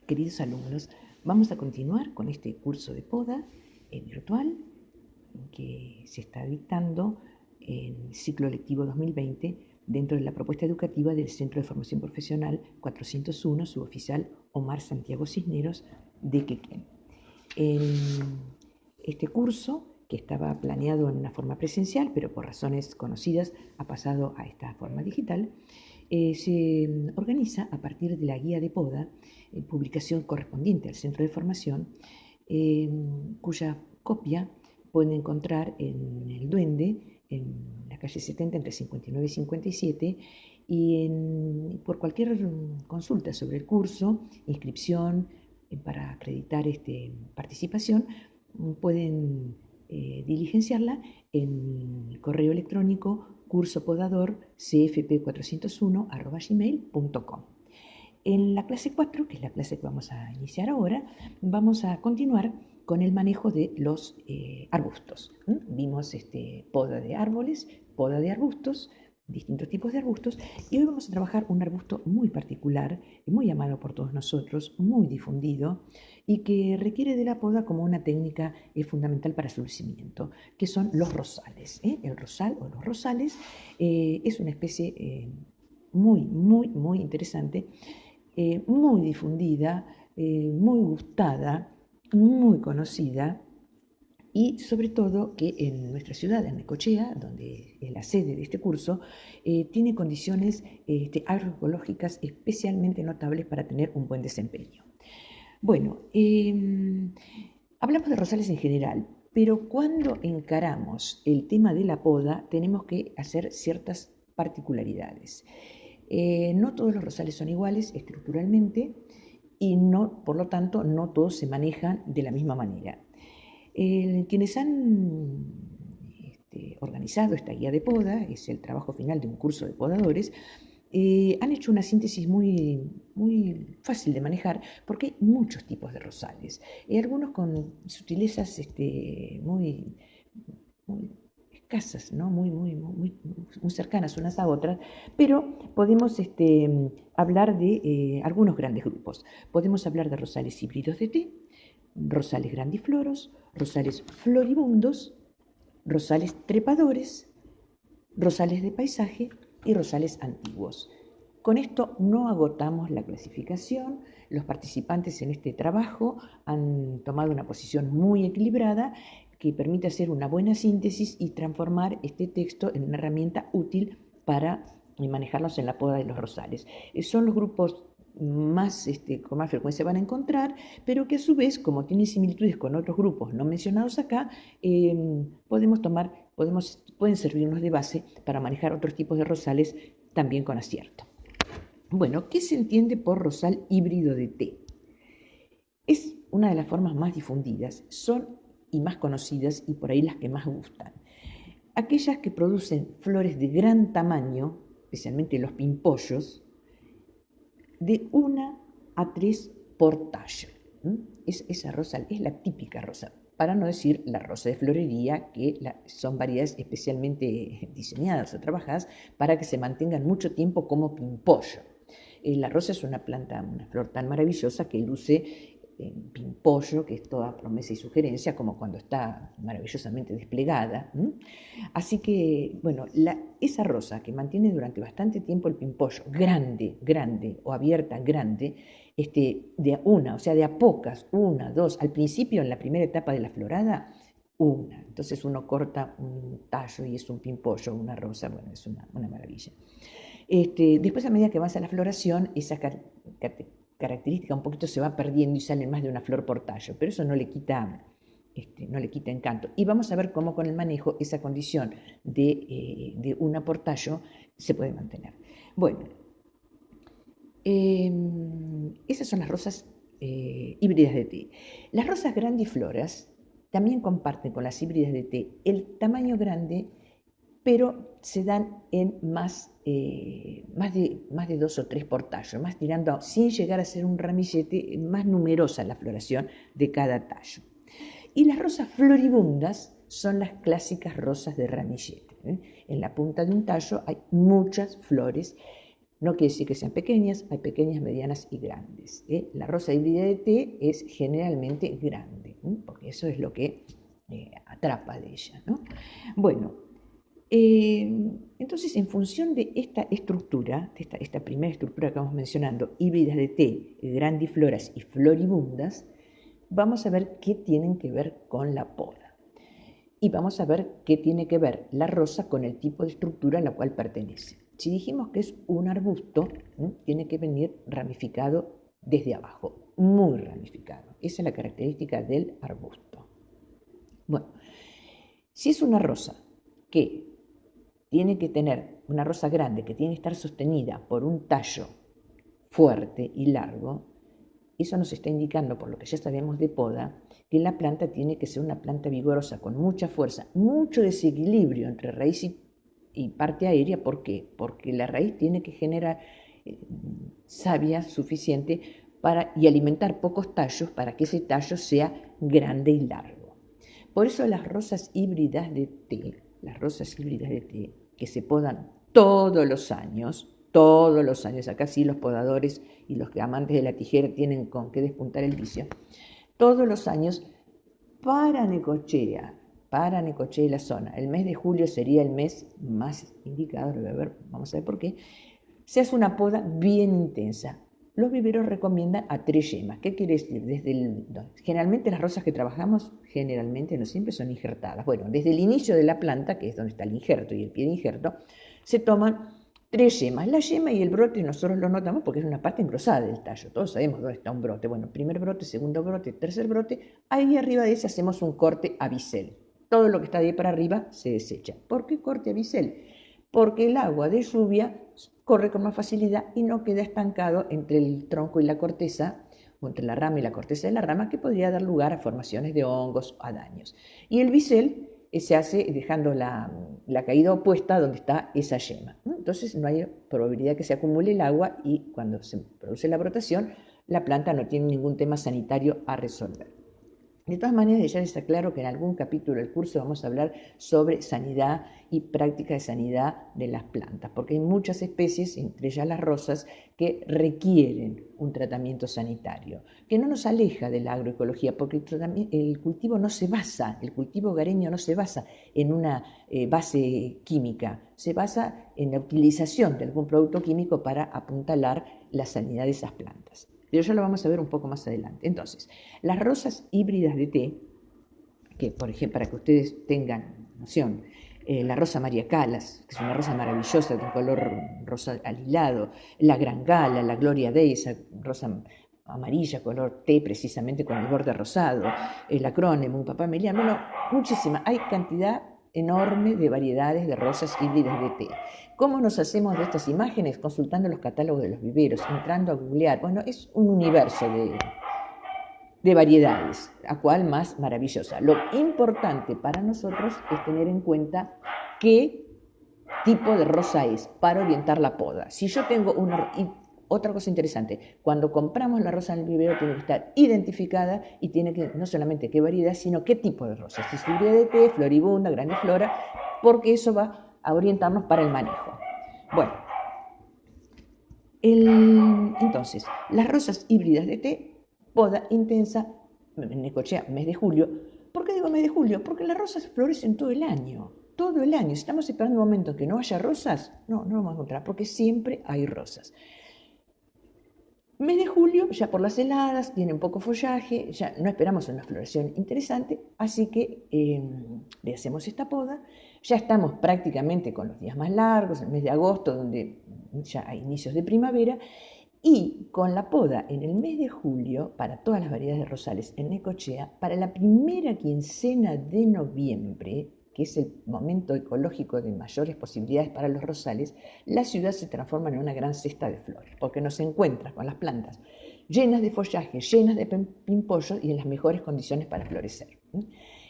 Queridos alumnos, vamos a continuar con este curso de poda virtual que se está dictando en el ciclo lectivo 2020 dentro de la propuesta educativa del Centro de Formación Profesional 401, suboficial Omar Santiago Cisneros de Quequén. Este curso, que estaba planeado en una forma presencial, pero por razones conocidas ha pasado a esta forma digital, se organiza a partir de la guía de poda, publicación correspondiente al centro de formación, cuya copia pueden encontrar en el Duende, en la calle 70, entre 59 y 57, y por cualquier consulta sobre el curso, inscripción para acreditar participación, pueden diligenciarla en el correo electrónico cursopodador.cfp401@gmail.com. En la clase 4, que es la clase que vamos a iniciar ahora, vamos a continuar con el manejo de los arbustos. Vimos poda de árboles, poda de arbustos, distintos tipos de arbustos, y hoy vamos a trabajar un arbusto muy particular, muy amado por todos nosotros, muy difundido, y que requiere de la poda como una técnica fundamental para su lucimiento, que son los rosales. El rosal o los rosales es una especie muy interesante, muy difundida, muy gustada, muy conocida, y sobre todo que en nuestra ciudad, en Necochea, donde es la sede de este curso, tiene condiciones agroecológicas especialmente notables para tener un buen desempeño. Bueno, hablamos de rosales en general, pero cuando encaramos el tema de la poda tenemos que hacer ciertas particularidades. No todos los rosales son iguales estructuralmente y por lo tanto, no todos se manejan de la misma manera. Quienes han organizado esta guía de poda, es el trabajo final de un curso de podadores, han hecho una síntesis muy fácil de manejar porque hay muchos tipos de rosales, algunos con sutilezas muy escasas, ¿no? muy cercanas unas a otras, pero podemos hablar de algunos grandes grupos. Podemos hablar de rosales híbridos de té, rosales grandifloros, rosales floribundos, rosales trepadores, rosales de paisaje y rosales antiguos. Con esto no agotamos la clasificación. Los participantes en este trabajo han tomado una posición muy equilibrada que permite hacer una buena síntesis y transformar este texto en una herramienta útil para manejarlos en la poda de los rosales. Son los grupos con más frecuencia van a encontrar, pero que a su vez, como tienen similitudes con otros grupos no mencionados acá, pueden servirnos de base para manejar otros tipos de rosales también con acierto. Bueno, ¿qué se entiende por rosal híbrido de té? Es una de las formas más difundidas, son y más conocidas y por ahí las que más gustan. Aquellas que producen flores de gran tamaño, especialmente los pimpollos, de 1 a 3 por tallo. Esa rosa es la típica rosa, para no decir la rosa de florería, que son variedades especialmente diseñadas o trabajadas para que se mantengan mucho tiempo como pimpollo. La rosa es una planta, una flor tan maravillosa que luce en pimpollo, que es toda promesa y sugerencia, como cuando está maravillosamente desplegada. Así que, bueno, esa rosa que mantiene durante bastante tiempo el pimpollo, grande, o abierta, grande, de una, o sea, de a pocas, 1, 2, al principio, en la primera etapa de la florada, una. Entonces uno corta un tallo y es un pimpollo, una rosa, bueno, es una maravilla. Después, a medida que avanza la floración, esa característica un poquito se va perdiendo y salen más de una flor por tallo, pero eso no le quita encanto. Y vamos a ver cómo con el manejo esa condición de una por tallo se puede mantener. Bueno, esas son las rosas híbridas de té. Las rosas grandifloras también comparten con las híbridas de té el tamaño grande, pero se dan en más de 2 o 3 por tallo, más tirando, sin llegar a ser un ramillete, más numerosa la floración de cada tallo. Y las rosas floribundas son las clásicas rosas de ramillete. En la punta de un tallo hay muchas flores, No quiere decir que sean pequeñas, hay pequeñas, medianas y grandes. La rosa híbrida de té es generalmente grande, porque eso es lo que atrapa de ella, ¿no? Bueno, entonces en función de esta estructura, de esta primera estructura que vamos mencionando, híbridas de té, grandifloras y floribundas, vamos a ver qué tienen que ver con la poda. Y vamos a ver qué tiene que ver la rosa con el tipo de estructura a la cual pertenece. Si dijimos que es un arbusto, tiene que venir ramificado desde abajo, muy ramificado. Esa es la característica del arbusto. Bueno, si es una rosa que tiene que tener, una rosa grande que tiene que estar sostenida por un tallo fuerte y largo, eso nos está indicando, por lo que ya sabemos de poda, que la planta tiene que ser una planta vigorosa, con mucha fuerza, mucho desequilibrio entre raíz y parte aérea. ¿Por qué? Porque la raíz tiene que generar savia suficiente y alimentar pocos tallos para que ese tallo sea grande y largo. Por eso las rosas híbridas de té, que se podan todos los años, acá sí los podadores y los amantes de la tijera tienen con qué despuntar el vicio, todos los años para Necochea y la zona, el mes de julio sería el mes más indicado, vamos a ver por qué, se hace una poda bien intensa. Los viveros recomiendan a 3 yemas. ¿Qué quiere decir? Generalmente las rosas que trabajamos, no siempre son injertadas. Bueno, desde el inicio de la planta, que es donde está el injerto y el pie de injerto, se toman 3 yemas. La yema y el brote nosotros lo notamos porque es una parte engrosada del tallo. Todos sabemos dónde está un brote. Bueno, primer brote, segundo brote, tercer brote. Ahí arriba de ese hacemos un corte a bisel. Todo lo que está de ahí para arriba se desecha. ¿Por qué corte a bisel? Porque el agua de lluvia corre con más facilidad y no queda estancado entre el tronco y la corteza, o entre la rama y la corteza de la rama, que podría dar lugar a formaciones de hongos o a daños. Y el bisel se hace dejando la caída opuesta donde está esa yema. Entonces no hay probabilidad que se acumule el agua y cuando se produce la brotación, la planta no tiene ningún tema sanitario a resolver. De todas maneras, ya les aclaro que en algún capítulo del curso vamos a hablar sobre sanidad y práctica de sanidad de las plantas, porque hay muchas especies, entre ellas las rosas, que requieren un tratamiento sanitario, que no nos aleja de la agroecología, porque el cultivo hogareño no se basa en una base química, se basa en la utilización de algún producto químico para apuntalar la sanidad de esas plantas. Pero ya lo vamos a ver un poco más adelante. Entonces, las rosas híbridas de té, que por ejemplo, para que ustedes tengan noción, la rosa María Calas, que es una rosa maravillosa de un color rosa alilado, la Gran Gala, la Gloria Dei, esa rosa amarilla, color té precisamente con el borde rosado, la Cronemum, Papá Melian, bueno, muchísimas, hay cantidad enorme de variedades de rosas híbridas de té. ¿Cómo nos hacemos de estas imágenes? Consultando los catálogos de los viveros, entrando a googlear. Bueno, es un universo de variedades, la cual más maravillosa. Lo importante para nosotros es tener en cuenta qué tipo de rosa es para orientar la poda. Si yo tengo otra cosa interesante, cuando compramos la rosa en el vivero tiene que estar identificada y tiene que, no solamente qué variedad, sino qué tipo de rosa. Si es híbrida de té, floribunda, grandiflora, porque eso va a orientarnos para el manejo. Bueno, entonces, las rosas híbridas de té, poda intensa, en Necochea, mes de julio. ¿Por qué digo mes de julio? Porque las rosas florecen todo el año. Todo el año. Si estamos esperando un momento en que no haya rosas, no lo vamos a encontrar, porque siempre hay rosas. Mes de julio, ya por las heladas, tiene un poco follaje, ya no esperamos una floración interesante, así que le hacemos esta poda. Ya estamos prácticamente con los días más largos, el mes de agosto, donde ya hay inicios de primavera, y con la poda en el mes de julio, para todas las variedades de rosales en Necochea, para la primera quincena de noviembre, que es el momento ecológico de mayores posibilidades para los rosales, la ciudad se transforma en una gran cesta de flores, porque nos encuentra con las plantas llenas de follaje, llenas de pimpollos y en las mejores condiciones para florecer.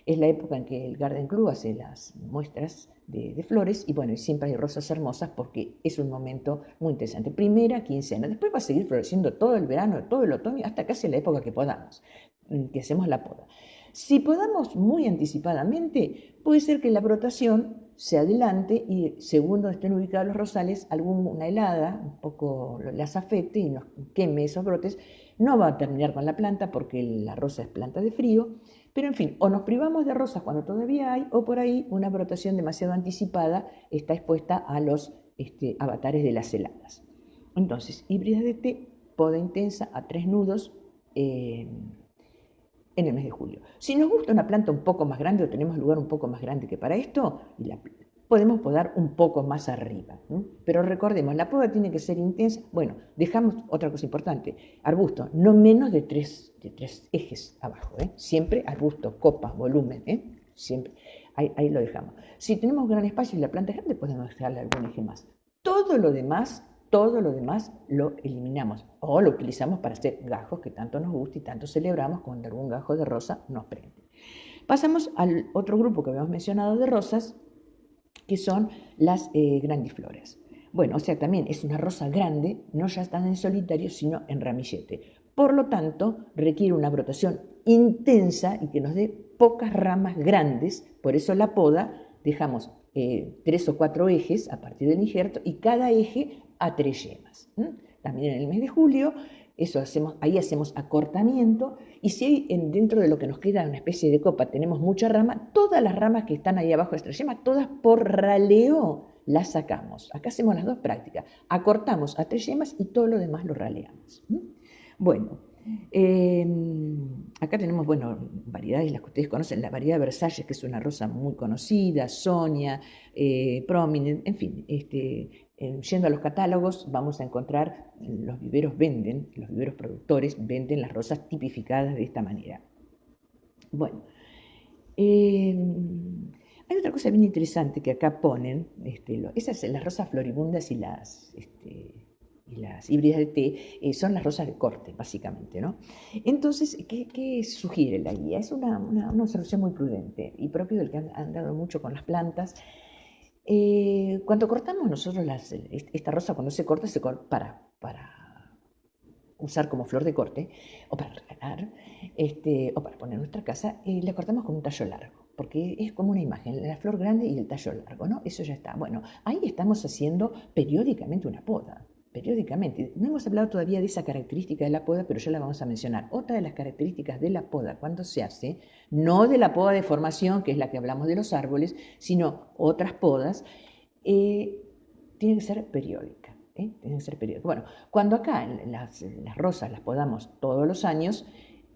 Es la época en que el Garden Club hace las muestras de flores y bueno, y siempre hay rosas hermosas porque es un momento muy interesante. Primera quincena, después va a seguir floreciendo todo el verano, todo el otoño, hasta casi la época que podamos, que hacemos la poda. Si podamos muy anticipadamente, puede ser que la brotación se adelante y según donde estén ubicados los rosales, alguna helada un poco las afecte y nos queme esos brotes. No va a terminar con la planta porque la rosa es planta de frío, pero en fin, o nos privamos de rosas cuando todavía hay, o por ahí una brotación demasiado anticipada está expuesta a los avatares de las heladas. Entonces, híbrida de té, poda intensa a 3 nudos en el mes de julio. Si nos gusta una planta un poco más grande o tenemos lugar un poco más grande que para esto, podemos podar un poco más arriba. Pero recordemos, la poda tiene que ser intensa. Bueno, dejamos otra cosa importante, arbusto, no menos de tres ejes abajo, siempre arbusto, copa, volumen, siempre, ahí lo dejamos. Si tenemos gran espacio y la planta es grande, podemos dejarle algún eje más. Todo lo demás lo eliminamos o lo utilizamos para hacer gajos que tanto nos gusta y tanto celebramos cuando algún gajo de rosa nos prende. Pasamos al otro grupo que habíamos mencionado de rosas, que son las grandifloras. Bueno, o sea, también es una rosa grande, no ya tan en solitario, sino en ramillete. Por lo tanto, requiere una brotación intensa y que nos dé pocas ramas grandes. Por eso la poda dejamos 3 o 4 ejes a partir del injerto y cada eje a 3 yemas. También en el mes de julio, ahí hacemos acortamiento y si dentro de lo que nos queda una especie de copa tenemos mucha rama, todas las ramas que están ahí abajo de esta yema, todas por raleo las sacamos. Acá hacemos las dos prácticas, acortamos a 3 yemas y todo lo demás lo raleamos. Bueno, acá tenemos, variedades, las que ustedes conocen, la variedad Versalles, que es una rosa muy conocida, Sonia, Prominent, en fin, yendo a los catálogos vamos a encontrar, los viveros productores venden las rosas tipificadas de esta manera. Bueno, hay otra cosa bien interesante que acá ponen, esas las rosas floribundas y las híbridas de té son las rosas de corte, básicamente, ¿no? Entonces, ¿qué sugiere la guía? Es una observación muy prudente y propio del que han andado mucho con las plantas. Cuando cortamos nosotros esta rosa, cuando se corta para usar como flor de corte, o para regalar, o para poner en nuestra casa, la cortamos con un tallo largo, porque es como una imagen, la flor grande y el tallo largo, ¿no? Eso ya está. Bueno, ahí estamos haciendo periódicamente una poda. Periódicamente. No hemos hablado todavía de esa característica de la poda, pero ya la vamos a mencionar. Otra de las características de la poda cuando se hace, no de la poda de formación, que es la que hablamos de los árboles, sino otras podas, tiene que ser periódica. Tiene que ser periódica. Bueno, cuando acá las rosas las podamos todos los años,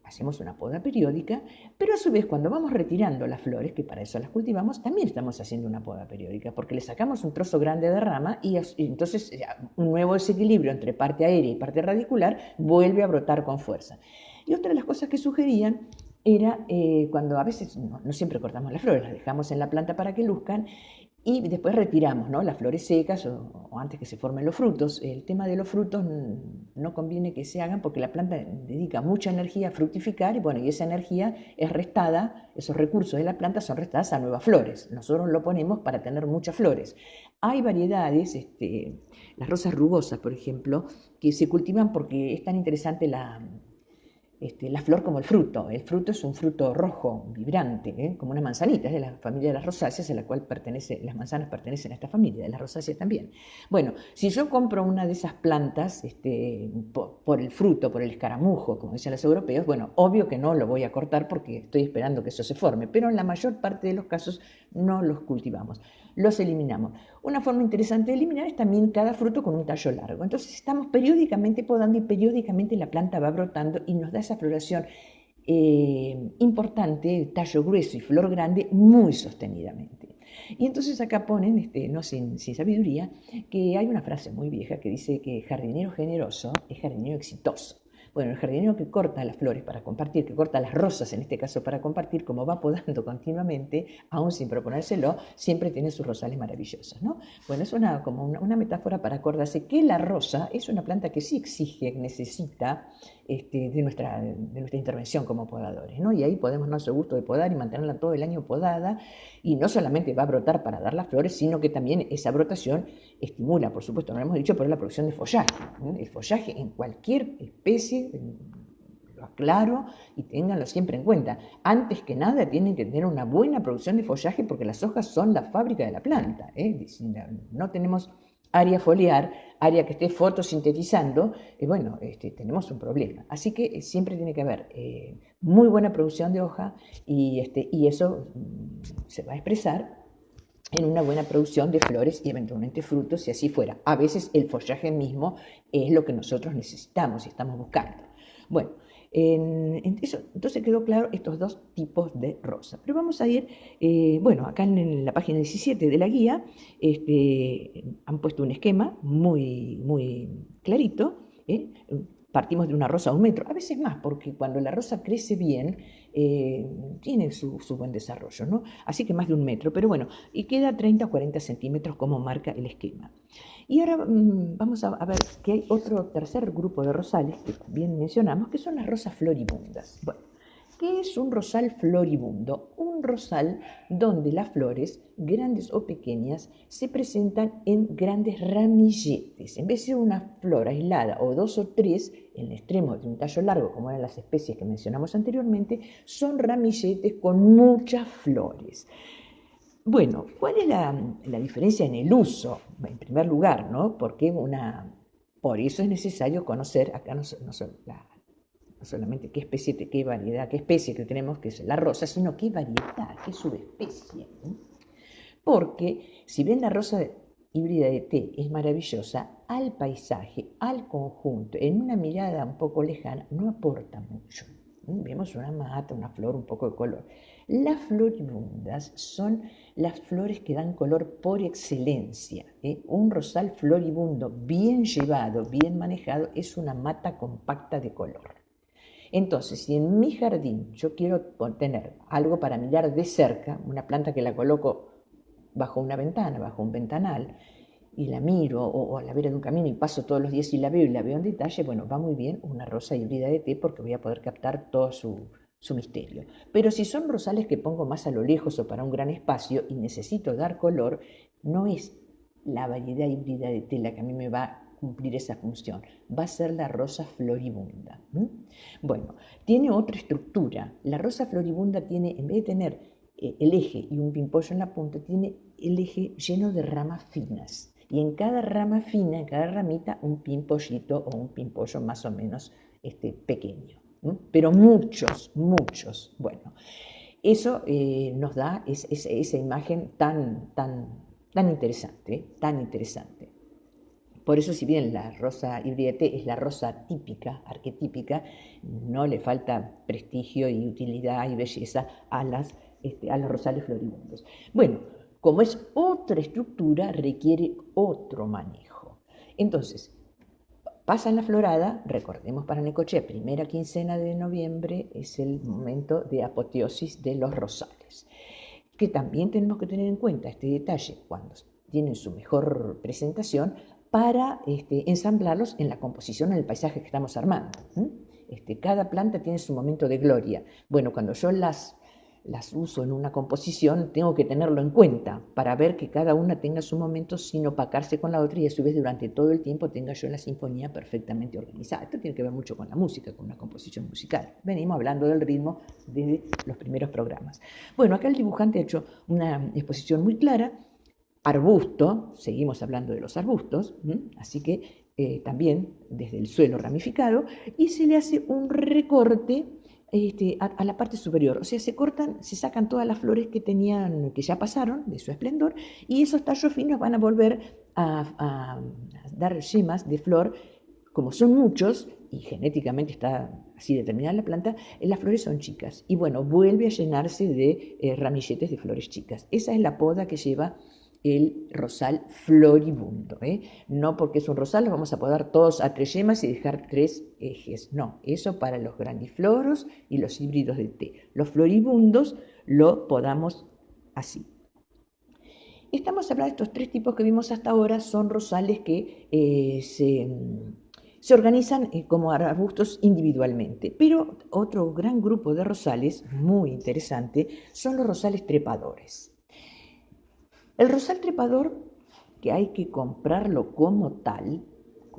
hacemos una poda periódica, pero a su vez cuando vamos retirando las flores, que para eso las cultivamos, también estamos haciendo una poda periódica, porque le sacamos un trozo grande de rama y entonces un nuevo desequilibrio entre parte aérea y parte radicular vuelve a brotar con fuerza. Y otra de las cosas que sugerían era cuando a veces no siempre cortamos las flores, las dejamos en la planta para que luzcan, y después retiramos, ¿no?, las flores secas o antes que se formen los frutos. El tema de los frutos no conviene que se hagan porque la planta dedica mucha energía a fructificar y esa energía es restada, esos recursos de la planta son restadas a nuevas flores. Nosotros lo ponemos para tener muchas flores. Hay variedades, las rosas rugosas, por ejemplo, que se cultivan porque es tan interesante la flor como el fruto. El fruto es un fruto rojo, vibrante, como una manzanita, es de la familia de las rosáceas, a la cual las manzanas pertenecen a esta familia, de las rosáceas también. Bueno, si yo compro una de esas plantas por el fruto, por el escaramujo, como dicen los europeos, obvio que no lo voy a cortar porque estoy esperando que eso se forme, pero en la mayor parte de los casos no los cultivamos, los eliminamos. Una forma interesante de eliminar es también cada fruto con un tallo largo. Entonces estamos periódicamente podando y periódicamente la planta va brotando y nos da esa floración importante, tallo grueso y flor grande muy sostenidamente. Y entonces acá ponen, no sin sabiduría, que hay una frase muy vieja que dice que jardinero generoso es jardinero exitoso. Bueno, el jardinero que corta las flores para compartir, que corta las rosas en este caso para compartir, como va podando continuamente, aún sin proponérselo, siempre tiene sus rosales maravillosos, ¿no? Bueno, es como una metáfora para acordarse que la rosa es una planta que sí exige, necesita de nuestra intervención como podadores, ¿no? Y ahí podemos darnos el gusto de podar y mantenerla todo el año podada, y no solamente va a brotar para dar las flores, sino que también esa brotación estimula, por supuesto, no lo hemos dicho, pero la producción de follaje. El follaje en cualquier especie, lo aclaro y ténganlo siempre en cuenta. Antes que nada tienen que tener una buena producción de follaje porque las hojas son la fábrica de la planta. Si no tenemos área foliar, área que esté fotosintetizando, tenemos un problema. Así que siempre tiene que haber muy buena producción de hoja y eso se va a expresar en una buena producción de flores y eventualmente frutos, si así fuera. A veces el follaje mismo es lo que nosotros necesitamos y estamos buscando. Bueno, entonces quedó claro estos dos tipos de rosa. Pero vamos a ir, acá en la página 17 de la guía han puesto un esquema muy, muy clarito. Partimos de una rosa a 1 metro, a veces más, porque cuando la rosa crece bien, tiene su buen desarrollo, ¿no? Así que más de 1 metro, pero bueno, y queda 30 o 40 centímetros como marca el esquema. Y ahora vamos a ver que hay otro tercer grupo de rosales que también mencionamos, que son las rosas floribundas. Bueno, ¿qué es un rosal floribundo? Un rosal donde las flores, grandes o pequeñas, se presentan en grandes ramilletes. En vez de ser una flor aislada o 2 o 3 en el extremo de un tallo largo, como eran las especies que mencionamos anteriormente, son ramilletes con muchas flores. Bueno, ¿cuál es la diferencia en el uso? En primer lugar, ¿no? Por eso es necesario conocer, acá no solamente qué especie, qué variedad, qué especie que tenemos, que es la rosa, sino qué variedad, qué subespecie. Porque si bien la rosa híbrida de té es maravillosa, al paisaje, al conjunto, en una mirada un poco lejana, no aporta mucho. Vemos una mata, una flor, un poco de color. Las floribundas son las flores que dan color por excelencia. Un rosal floribundo bien llevado, bien manejado, es una mata compacta de color. Entonces, si en mi jardín yo quiero tener algo para mirar de cerca, una planta que la coloco bajo una ventana, bajo un ventanal, y la miro o a la vera de un camino y paso todos los días y la veo en detalle, bueno, va muy bien una rosa híbrida de té porque voy a poder captar todo su misterio. Pero si son rosales que pongo más a lo lejos o para un gran espacio y necesito dar color, no es la variedad híbrida de té la que a mí me va a cumplir esa función, va a ser la rosa floribunda. Bueno, tiene otra estructura. La rosa floribunda tiene, en vez de tener el eje y un pimpollo en la punta, tiene el eje lleno de ramas finas. Y en cada rama fina, en cada ramita, un pimpollito o un pimpollo más o menos pequeño. Pero muchos. Bueno, eso nos da esa imagen tan interesante, tan interesante. Por eso, si bien la rosa híbrida de té es la rosa típica, arquetípica, no le falta prestigio y utilidad y belleza a los rosales floribundos. Bueno, como es otra estructura, requiere otro manejo. Entonces, pasa en la florada, recordemos para Necochea, primera quincena de noviembre es el momento de apoteosis de los rosales, que también tenemos que tener en cuenta este detalle cuando tienen su mejor presentación para ensamblarlos en la composición, en el paisaje que estamos armando. Cada planta tiene su momento de gloria. Bueno, cuando yo las uso en una composición, tengo que tenerlo en cuenta para ver que cada una tenga su momento sin opacarse con la otra y a su vez durante todo el tiempo tenga yo la sinfonía perfectamente organizada. Esto tiene que ver mucho con la música, con una composición musical. Venimos hablando del ritmo desde los primeros programas. Bueno, acá el dibujante ha hecho una exposición muy clara. Arbusto, seguimos hablando de los arbustos, así que también desde el suelo ramificado, y se le hace un recorte a la parte superior, o sea, se sacan todas las flores que ya pasaron de su esplendor, y esos tallos finos van a volver a dar yemas de flor, como son muchos, y genéticamente está así determinada la planta, las flores son chicas, y bueno, vuelve a llenarse de ramilletes de flores chicas. Esa es la poda que lleva el rosal floribundo. No porque es un rosal lo vamos a podar todos a 3 yemas y dejar 3 ejes. No, eso para los grandifloros y los híbridos de té. Los floribundos lo podamos así. Estamos hablando de estos 3 tipos que vimos hasta ahora, son rosales que se organizan como arbustos individualmente. Pero otro gran grupo de rosales, muy interesante, son los rosales trepadores. El rosal trepador, que hay que comprarlo como tal,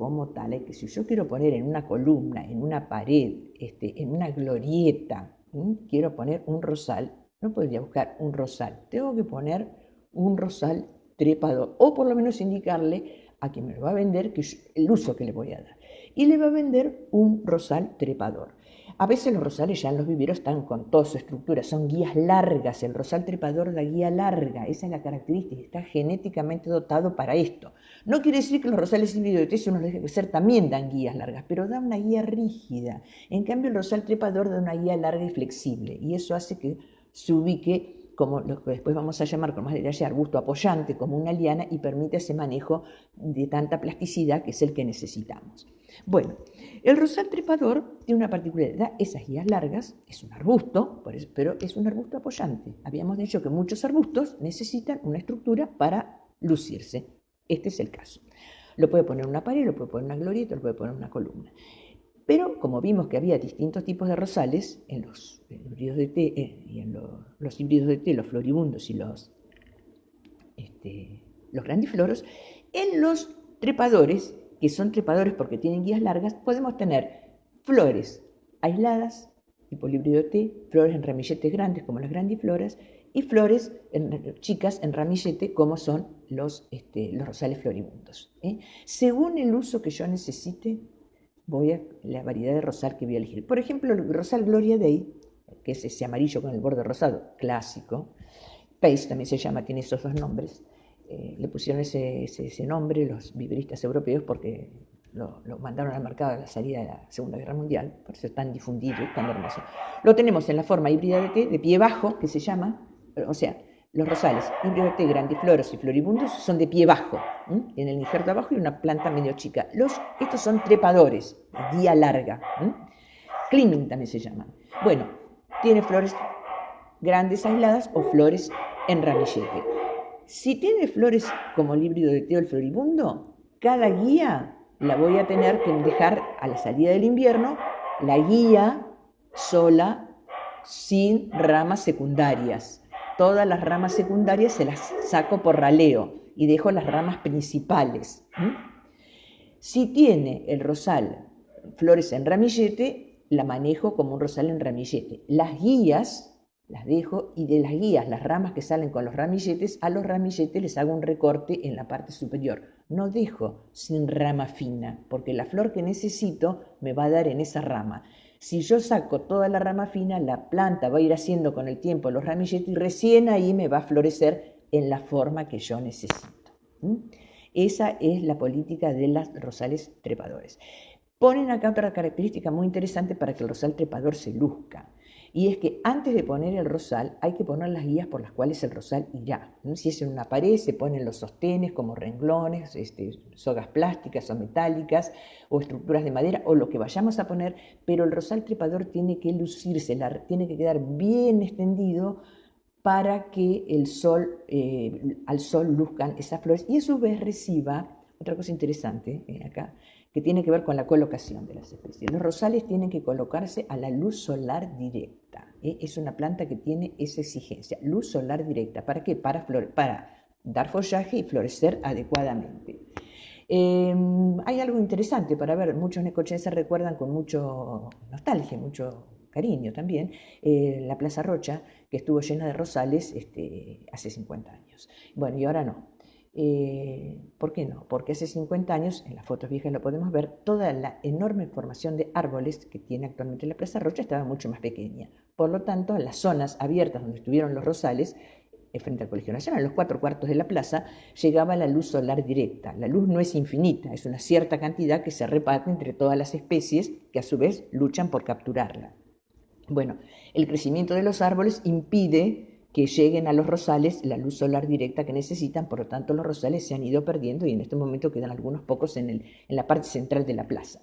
como tal, es que si yo quiero poner en una columna, en una pared, en una glorieta, quiero poner un rosal, no podría buscar un rosal, tengo que poner un rosal trepador, o por lo menos indicarle a quien me lo va a vender el uso que le voy a dar. Y le va a vender un rosal trepador. A veces los rosales ya en los viveros están con toda su estructura, son guías largas, el rosal trepador da guía larga, esa es la característica, está genéticamente dotado para esto. No quiere decir que los rosales híbridos de té, si uno los deja crecer, también dan guías largas, pero da una guía rígida. En cambio el rosal trepador da una guía larga y flexible, y eso hace que se ubique como lo que después vamos a llamar con más detalle arbusto apoyante, como una liana, y permite ese manejo de tanta plasticidad que es el que necesitamos. Bueno, el rosal trepador tiene una particularidad, esas guías largas, es un arbusto, pero es un arbusto apoyante. Habíamos dicho que muchos arbustos necesitan una estructura para lucirse. Este es el caso. Lo puede poner en una pared, lo puede poner en una glorieta, lo puede poner en una columna. Pero como vimos que había distintos tipos de rosales en los híbridos de té y en los híbridos de té, los floribundos y los grandifloros, en los trepadores, que son trepadores porque tienen guías largas, podemos tener flores aisladas, tipo el híbrido de té, flores en ramilletes grandes como las grandifloras y flores chicas en ramillete como son los rosales floribundos. Según el uso que yo necesite, voy a la variedad de rosal que voy a elegir. Por ejemplo, el rosal Gloria Dei, que es ese amarillo con el borde rosado, clásico. Pace también se llama, tiene esos dos nombres. Le pusieron ese nombre los viveristas europeos porque lo mandaron al mercado a la salida de la Segunda Guerra Mundial, por eso es tan difundido y tan hermoso. Lo tenemos en la forma híbrida de té, de pie bajo, que se llama, o sea, los rosales híbridos de té, grandifloros y floribundos son de pie bajo, tienen el injerto abajo y una planta medio chica. Estos son trepadores, guía larga, climbing también se llaman. Bueno, tiene flores grandes aisladas o flores en ramillete. Si tiene flores como el híbrido de té o el floribundo, cada guía la voy a tener que dejar a la salida del invierno, la guía sola, sin ramas secundarias. Todas las ramas secundarias se las saco por raleo y dejo las ramas principales. Si tiene el rosal flores en ramillete, la manejo como un rosal en ramillete. Las guías las dejo y de las guías, las ramas que salen con los ramilletes, a los ramilletes les hago un recorte en la parte superior. No dejo sin rama fina, porque la flor que necesito me va a dar en esa rama. Si yo saco toda la rama fina, la planta va a ir haciendo con el tiempo los ramilletes y recién ahí me va a florecer en la forma que yo necesito. Esa es la política de los rosales trepadores. Ponen acá otra característica muy interesante para que el rosal trepador se luzca. Y es que antes de poner el rosal hay que poner las guías por las cuales el rosal irá. Si es en una pared se ponen los sostenes como renglones, sogas plásticas o metálicas o estructuras de madera o lo que vayamos a poner, pero el rosal trepador tiene que lucirse, tiene que quedar bien extendido para que al sol luzcan esas flores y a su vez reciba, otra cosa interesante acá, que tiene que ver con la colocación de las especies. Los rosales tienen que colocarse a la luz solar directa. Es una planta que tiene esa exigencia, luz solar directa. ¿Para qué? Para dar follaje y florecer adecuadamente. Hay algo interesante para ver, muchos necochenses recuerdan con mucho nostalgia, mucho cariño también, la Plaza Rocha, que estuvo llena de rosales hace 50 años. Bueno, y ahora no. ¿Por qué no? Porque hace 50 años, en las fotos viejas lo podemos ver, toda la enorme formación de árboles que tiene actualmente la Plaza Rocha estaba mucho más pequeña. Por lo tanto, en las zonas abiertas donde estuvieron los rosales, frente al Colegio Nacional, en los 4 cuartos de la plaza, llegaba la luz solar directa. La luz no es infinita, es una cierta cantidad que se reparte entre todas las especies que a su vez luchan por capturarla. Bueno, el crecimiento de los árboles impide que lleguen a los rosales la luz solar directa que necesitan, por lo tanto los rosales se han ido perdiendo y en este momento quedan algunos pocos en la parte central de la plaza.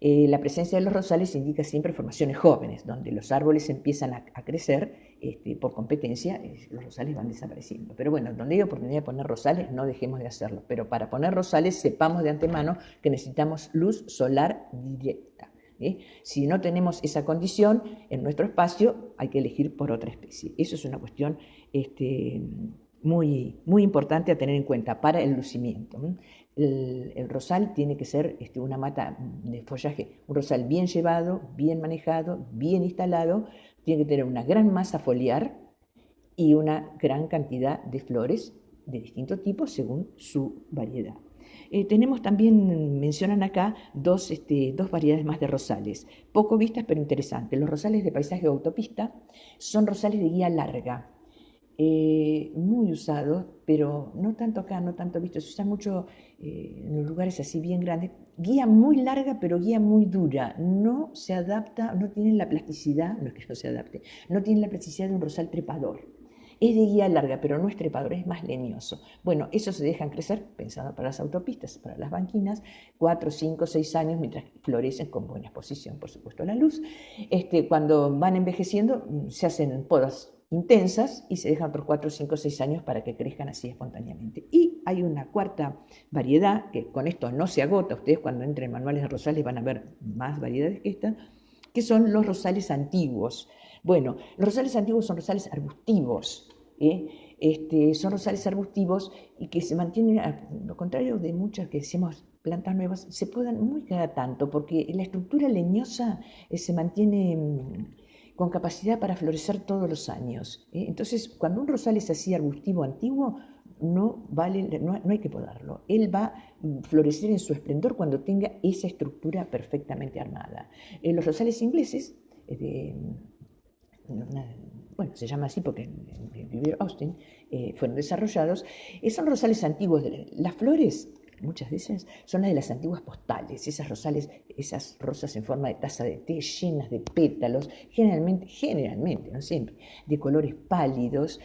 La presencia de los rosales indica siempre formaciones jóvenes, donde los árboles empiezan a crecer por competencia, los rosales van desapareciendo. Pero bueno, donde hay oportunidad de poner rosales, no dejemos de hacerlo. Pero para poner rosales, sepamos de antemano que necesitamos luz solar directa. Si no tenemos esa condición en nuestro espacio, hay que elegir por otra especie. Eso es una cuestión muy, muy importante a tener en cuenta para el lucimiento. El rosal tiene que ser una mata de follaje, un rosal bien llevado, bien manejado, bien instalado, tiene que tener una gran masa foliar y una gran cantidad de flores de distintos tipos según su variedad. Tenemos también, mencionan acá, dos variedades más de rosales, poco vistas pero interesantes. Los rosales de paisaje o autopista son rosales de guía larga, muy usados, pero no tanto acá, no tanto vistos, se usa mucho en los lugares así bien grandes. Guía muy larga, pero guía muy dura, no se adapta, no tiene la plasticidad, no es que no se adapte, no tiene la plasticidad de un rosal trepador. Es de guía larga, pero no es trepador, es más leñoso. Bueno, esos se dejan crecer, pensado para las autopistas, para las banquinas, 4, 5, 6 años, mientras florecen con buena exposición, por supuesto, a la luz. Cuando van envejeciendo, se hacen podas intensas y se dejan otros 4, 5, 6 años para que crezcan así espontáneamente. Y hay una cuarta variedad, que con esto no se agota, ustedes cuando entren en manuales de rosales van a ver más variedades que esta, que son los rosales antiguos. Bueno, los rosales antiguos son rosales arbustivos, son rosales arbustivos y que se mantienen, a lo contrario de muchas que decimos plantas nuevas, se podan muy cada tanto porque la estructura leñosa se mantiene con capacidad para florecer todos los años. Entonces, cuando un rosal es así arbustivo antiguo, no hay que podarlo. Él va a florecer en su esplendor cuando tenga esa estructura perfectamente armada. Los rosales ingleses, bueno, se llama así porque en el vivero Austin fueron desarrollados, son rosales antiguos. Las flores, muchas de esas, son las de las antiguas postales, esas rosas en forma de taza de té llenas de pétalos, generalmente, no siempre, de colores pálidos,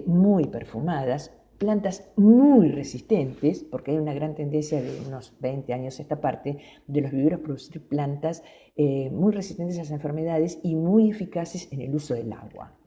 muy perfumadas, plantas muy resistentes, porque hay una gran tendencia de unos 20 años a esta parte de los viveros producir plantas muy resistentes a las enfermedades y muy eficaces en el uso del agua.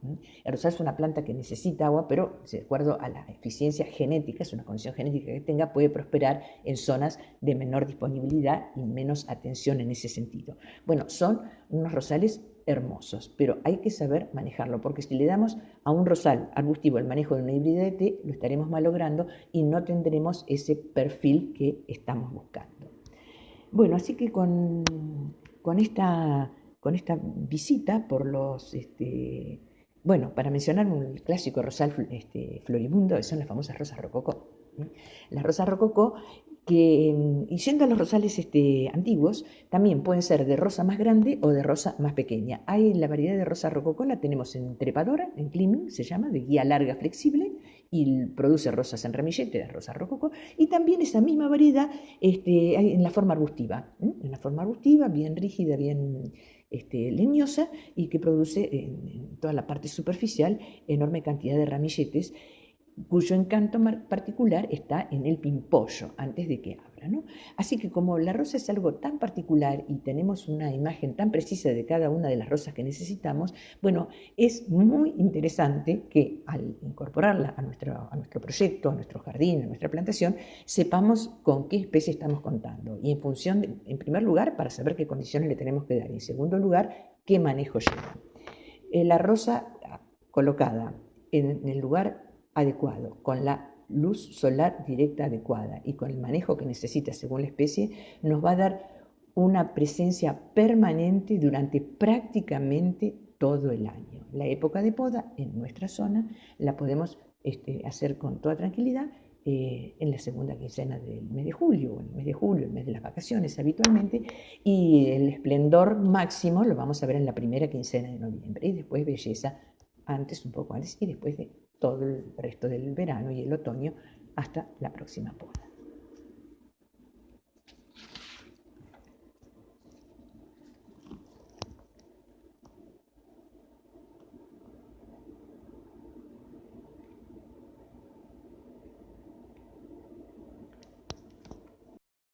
El rosal es una planta que necesita agua, pero de acuerdo a la eficiencia genética, es una condición genética que tenga, puede prosperar en zonas de menor disponibilidad y menos atención en ese sentido. Bueno, son unos rosales hermosos, pero hay que saber manejarlo, porque si le damos a un rosal arbustivo el manejo de una híbrida de té, lo estaremos malogrando y no tendremos ese perfil que estamos buscando. Bueno, así que con esta visita por los, bueno, para mencionar un clásico rosal floribundo, son las famosas rosas rococó. Las rosas rococó que, y yendo a los rosales antiguos, también pueden ser de rosa más grande o de rosa más pequeña. Hay la variedad de rosa rococó, la tenemos en trepadora, en climbing, se llama, de guía larga flexible, y produce rosas en ramillete, la rosa rococó, y también esa misma variedad hay en la forma arbustiva, bien rígida, bien leñosa, y que produce en toda la parte superficial enorme cantidad de ramilletes, cuyo encanto particular está en el pimpollo, antes de que abra, ¿no? Así que como la rosa es algo tan particular y tenemos una imagen tan precisa de cada una de las rosas que necesitamos, bueno, es muy interesante que al incorporarla a nuestro proyecto, a nuestro jardín, a nuestra plantación, sepamos con qué especie estamos contando. Y en función, en primer lugar, para saber qué condiciones le tenemos que dar. Y en segundo lugar, qué manejo lleva. La rosa colocada en el lugar adecuado, con la luz solar directa adecuada y con el manejo que necesita según la especie, nos va a dar una presencia permanente durante prácticamente todo el año. La época de poda en nuestra zona la podemos hacer con toda tranquilidad en la segunda quincena del mes de julio, el mes de las vacaciones habitualmente, y el esplendor máximo lo vamos a ver en la primera quincena de noviembre, y después belleza antes, un poco antes, y después de todo el resto del verano y el otoño hasta la próxima poda.